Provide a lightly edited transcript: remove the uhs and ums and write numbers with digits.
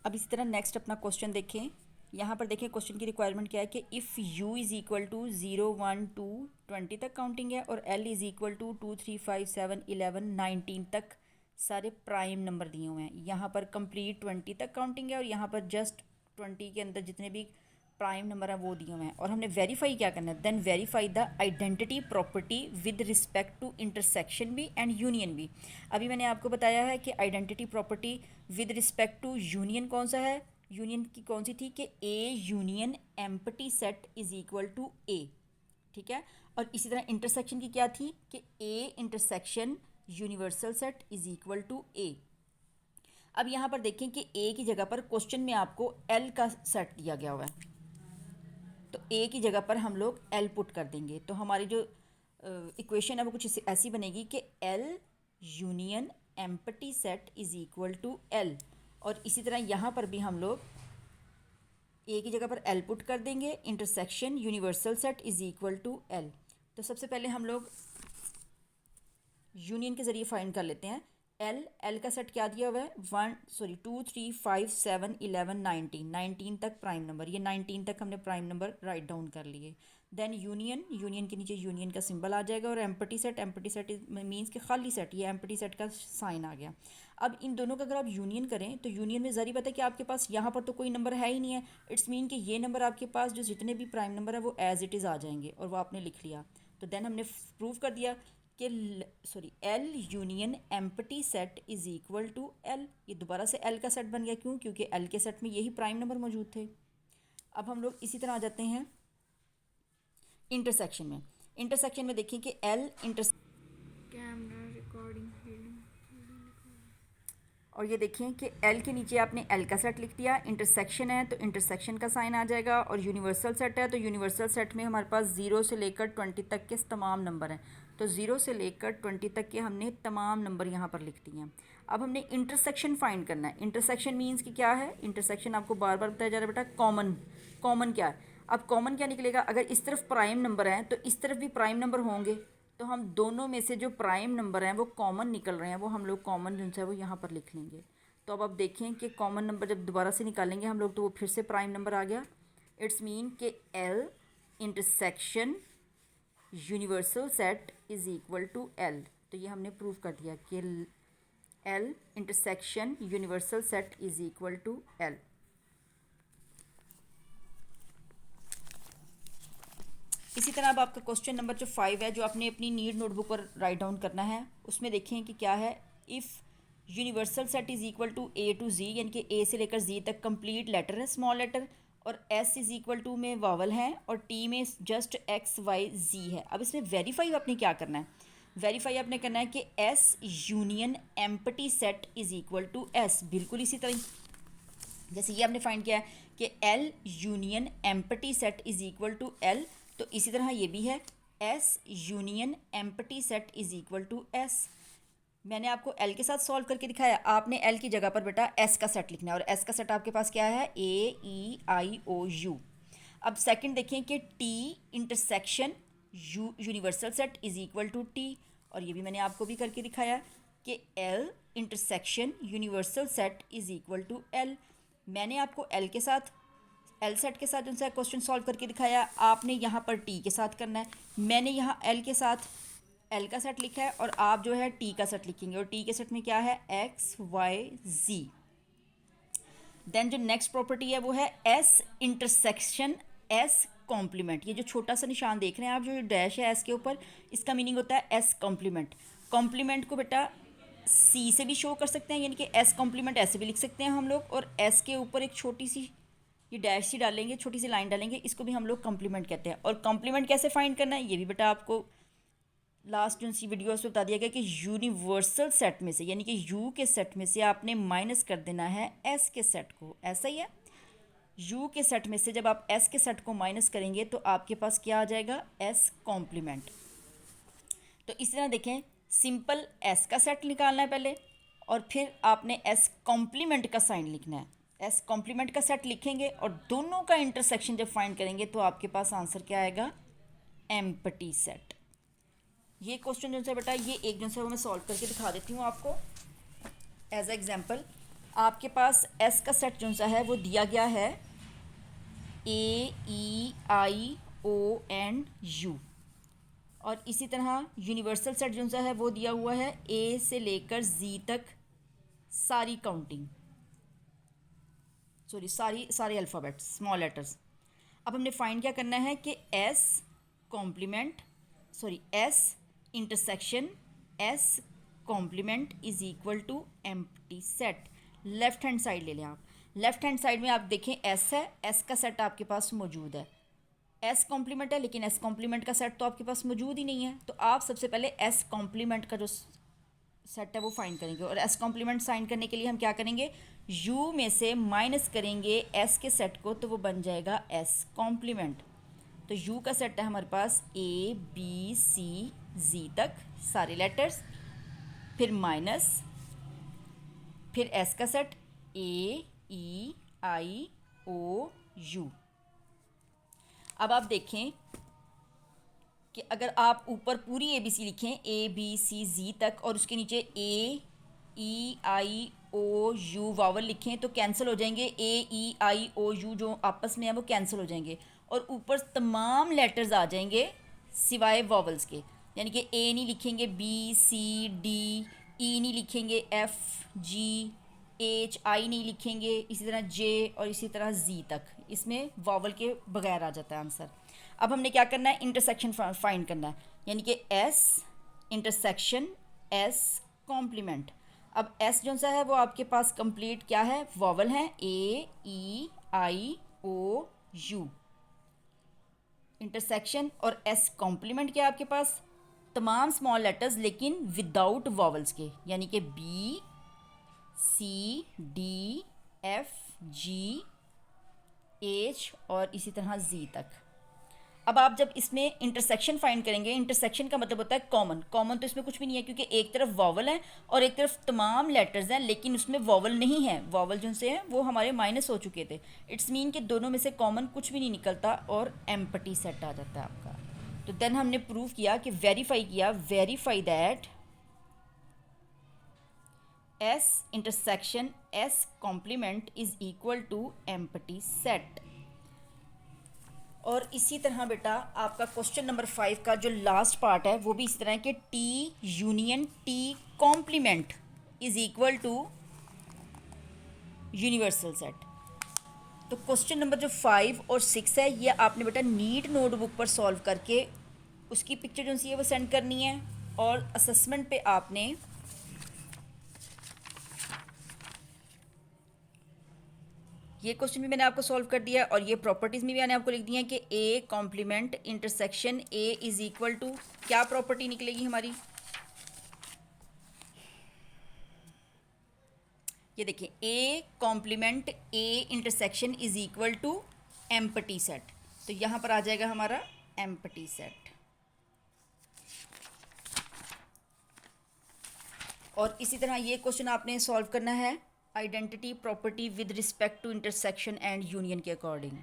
अब इसी तरह नेक्स्ट अपना क्वेश्चन देखें। यहाँ पर देखें क्वेश्चन की रिक्वायरमेंट क्या है कि if u is equal to 0 1 2 20 तक काउंटिंग है और l इज़ इक्वल टू 2 3 5 7 11 19 तक सारे प्राइम नंबर दिए हुए हैं। यहाँ पर कंप्लीट 20 तक काउंटिंग है और यहाँ पर जस्ट 20 के अंदर जितने भी प्राइम नंबर हैं वो दिए हुए हैं। और हमने वेरीफाई क्या करना है, then verify the identity property with respect to intersection भी एंड यूनियन भी। अभी मैंने आपको बताया है कि identity property with respect to union कौन सा है, यूनियन की कौन सी थी कि A union empty set is equal to A, ठीक है। और इसी तरह इंटरसेक्शन की क्या थी कि A intersection universal set is equal to A. अब यहाँ पर देखें कि ए की जगह पर क्वेश्चन में आपको एल का सेट दिया गया हुआ है, तो ए की जगह पर हम लोग एल पुट कर देंगे। तो हमारी जो इक्वेशन है वो कुछ ऐसी बनेगी कि L union empty set is equal to L. और इसी तरह यहाँ पर भी हम लोग ए की जगह पर एल पुट कर देंगे, intersection universal set is equal to L. तो सबसे पहले हम लोग यूनियन के ज़रिए फाइंड कर लेते हैं। एल का सेट क्या दिया हुआ है, 2 3 5 7 11 19 तक प्राइम नंबर, ये 19 तक हमने प्राइम नंबर राइट डाउन कर लिए। देन यूनियन के नीचे यूनियन का सिंबल आ जाएगा और एम्प्टी सेट मीन्स कि खाली सेट, ये एम्प्टी सेट का साइन आ गया। अब इन दोनों का अगर आप यूनियन करें तो यूनियन में ज़रूरी पता है कि आपके पास यहाँ पर तो कोई नंबर है ही नहीं है। इट्स मीन कि ये नंबर आपके पास जो जितने भी प्राइम नंबर है वो एज इट इज़ आ जाएंगे और वो आपने लिख लिया। तो देन हमने प्रूव कर दिया कि L union empty set is equal to L. ये दोबारा से एल का सेट बन गया, क्यों? क्योंकि एल के सेट में यही प्राइम नंबर मौजूद थे। अब हम लोग इसी तरह आ जाते हैं इंटरसेक्शन में। इंटरसेक्शन में देखिए कि एल कैमरा रिकॉर्डिंग और ये देखें कि एल के नीचे आपने एल का सेट लिख दिया। इंटरसेक्शन है तो इंटरसेक्शन का साइन आ जाएगा, और यूनिवर्सल सेट है तो यूनिवर्सल सेट में हमारे पास 0 से लेकर 20 तक के तमाम नंबर हैं। तो 0 से लेकर 20 तक के हमने तमाम नंबर यहाँ पर लिख दिए हैं। अब हमने इंटरसेक्शन फाइंड करना है। इंटरसेक्शन मीन्स कि क्या है, इंटरसेक्शन आपको बार बार बताया जा रहा है बेटा, कॉमन क्या है। अब कॉमन क्या निकलेगा, अगर इस तरफ प्राइम नंबर है तो इस तरफ भी प्राइम नंबर होंगे, तो हम दोनों में से जो प्राइम नंबर हैं वो कॉमन निकल रहे हैं, वो हम लोग कॉमन जो है वो यहाँ पर लिख लेंगे। तो अब आप देखें कि कॉमन नंबर जब दोबारा से निकालेंगे हम लोग तो वो फिर से प्राइम नंबर आ गया। इट्स मीन कि L intersection universal set is equal to L. तो ये हमने प्रूव कर दिया कि L intersection universal set is equal to L. इसी तरह अब आपका क्वेश्चन नंबर जो 5 है, जो आपने अपनी नीड नोटबुक पर राइट डाउन करना है, उसमें देखें कि क्या है। If universal set is equal to A to G, यानी कि ए से लेकर जी तक कंप्लीट लेटर है, स्मॉल लेटर, और एस इज़ इक्वल टू में वावल है, और टी में जस्ट एक्स वाई जी है। अब इसमें वेरीफाई आपने क्या करना है, वेरीफाई आपने करना है कि S union empty set is equal to S. बिल्कुल इसी तरह जैसे ये आपने फाइंड किया है कि L union empty set is equal to L, तो इसी तरह ये भी है S union empty set is equal to S. मैंने आपको एल के साथ सॉल्व करके दिखाया, आपने एल की जगह पर बेटा एस का सेट लिखना है, और एस का सेट आपके पास क्या है, A E I O you. अब सेकंड देखें कि T intersection universal set is equal to T, और ये भी मैंने आपको भी करके दिखाया कि L intersection universal set is equal to L. मैंने आपको एल के साथ एल सेट के साथ उनसे क्वेश्चन सॉल्व करके दिखाया, आपने यहाँ पर टी के साथ करना है। मैंने यहाँ एल के साथ एल का सेट लिखा है और आप जो है टी का सेट लिखेंगे, और टी के सेट में क्या है, एक्स वाई जी। देन जो नेक्स्ट प्रॉपर्टी है वो है एस इंटरसेक्शन एस कॉम्प्लीमेंट। ये जो छोटा सा निशान देख रहे हैं आप, जो डैश है एस के ऊपर, इसका मीनिंग होता है एस कॉम्प्लीमेंट। कॉम्प्लीमेंट को बेटा सी से भी शो कर सकते हैं, यानी कि एस कॉम्प्लीमेंट ऐसे भी लिख सकते हैं हम लोग, और एस के ऊपर एक छोटी सी ये डैश सी डालेंगे, छोटी सी लाइन डालेंगे, इसको भी हम लोग कॉम्प्लीमेंट कहते हैं। और कॉम्प्लीमेंट कैसे फाइंड करना है ये भी बेटा आपको लास्ट जो सी वीडियो से बता दिया गया कि यूनिवर्सल सेट में से, यानी कि यू के सेट में से आपने माइनस कर देना है एस के सेट को। ऐसा ही है, यू के सेट में से जब आप एस के सेट को माइनस करेंगे तो आपके पास क्या आ जाएगा, एस कॉम्प्लीमेंट। तो इस तरह देखें, सिंपल एस का सेट निकालना है पहले, और फिर आपने एस कॉम्प्लीमेंट का साइन लिखना है। एस कॉम्प्लीमेंट का सेट लिखेंगे और दोनों का इंटरसेक्शन जब फाइंड करेंगे तो आपके पास आंसर क्या आएगा, एम्प्टी सेट। ये क्वेश्चन जो है बेटा, ये एक जो है वो मैं सॉल्व करके दिखा देती हूँ आपको एज एग्जाम्पल। आपके पास एस का सेट जो सा है वो दिया गया है A E I O and you, और इसी तरह यूनिवर्सल सेट जो सा है वो दिया हुआ है ए से लेकर जी तक सारी काउंटिंग, सॉरी सारे अल्फ़ाबेट स्मॉल लेटर्स। अब हमने फाइंड क्या करना है कि S intersection S complement is equal to empty set. Left hand side ले लें आप। लेफ्ट हैंड साइड में आप देखें एस है, एस का सेट आपके पास मौजूद है, एस कॉम्प्लीमेंट है, लेकिन एस कॉम्प्लीमेंट का सेट तो आपके पास मौजूद ही नहीं है। तो आप सबसे पहले एस कॉम्प्लीमेंट का जो सेट है वो फाइंड करेंगे, और एस कॉम्प्लीमेंट साइन करने के लिए हम क्या करेंगे, यू में से माइनस करेंगे एस के सेट को, तो वो बन जाएगा एस कॉम्प्लीमेंट। तो यू का सेट है हमारे पास ए बी सी जी तक सारे लेटर्स, फिर माइनस, फिर एस का set A E I O you. अब आप देखें कि अगर आप ऊपर पूरी ए बी सी लिखें ए बी सी जी तक, और उसके नीचे ए E I O you vowel लिखें तो कैंसिल हो जाएंगे, ए ई आई ओ यू जो आपस में है वो कैंसिल हो जाएंगे, और ऊपर तमाम लेटर्स आ जाएंगे सिवाय वावल्स के। यानी कि ए नहीं लिखेंगे, बी सी डी, ई नहीं लिखेंगे, एफ जी एच आई नहीं लिखेंगे, इसी तरह जे और इसी तरह जी तक, इसमें वावल के बगैर आ जाता है आंसर। अब हमने क्या करना है, इंटरसेक्शन फाइंड करना है, यानी कि एस इंटरसेक्शन एस कॉम्प्लीमेंट। अब एस जो सा है वो आपके पास कंप्लीट क्या है, वावल है A E I O U. Intersection और एस कॉम्प्लीमेंट क्या है आपके पास, तमाम स्मॉल लेटर्स लेकिन विदाउट वावल्स के, यानी कि B C D F G H और इसी तरह जी तक। अब आप जब इसमें इंटरसेक्शन फाइंड करेंगे, इंटरसेक्शन का मतलब होता है कॉमन। कॉमन तो इसमें कुछ भी नहीं है, क्योंकि एक तरफ वावल है और एक तरफ तमाम लेटर्स हैं, लेकिन उसमें वावल नहीं है। वावल जो से हैं वो हमारे माइनस हो चुके थे। इट्स मीन कि दोनों में से कॉमन कुछ भी नहीं निकलता और एम्प्टी सेट आ जाता है आपका। तो देन हमने प्रूव किया कि verify that S intersection S complement is equal to empty set. और इसी तरह बेटा आपका क्वेश्चन नंबर 5 का जो लास्ट पार्ट है वो भी इसी तरह है कि T union T complement is equal to universal set. तो क्वेश्चन नंबर जो 5 और 6 है ये आपने बेटा नीट नोटबुक पर सॉल्व करके उसकी पिक्चर जो सी है वो सेंड करनी है, और असेसमेंट पे आपने ये क्वेश्चन भी मैंने आपको सॉल्व कर दिया है, और ये प्रॉपर्टीज़ में भी मैंने आपको लिख दी है कि A complement intersection A is equal to क्या प्रॉपर्टी निकलेगी हमारी, ये देखिए A complement A intersection is equal to empty set. तो यहाँ पर आ जाएगा हमारा एम्प्टी सेट। और इसी तरह ये क्वेश्चन आपने सॉल्व करना है identity property with respect to intersection and union के अकॉर्डिंग।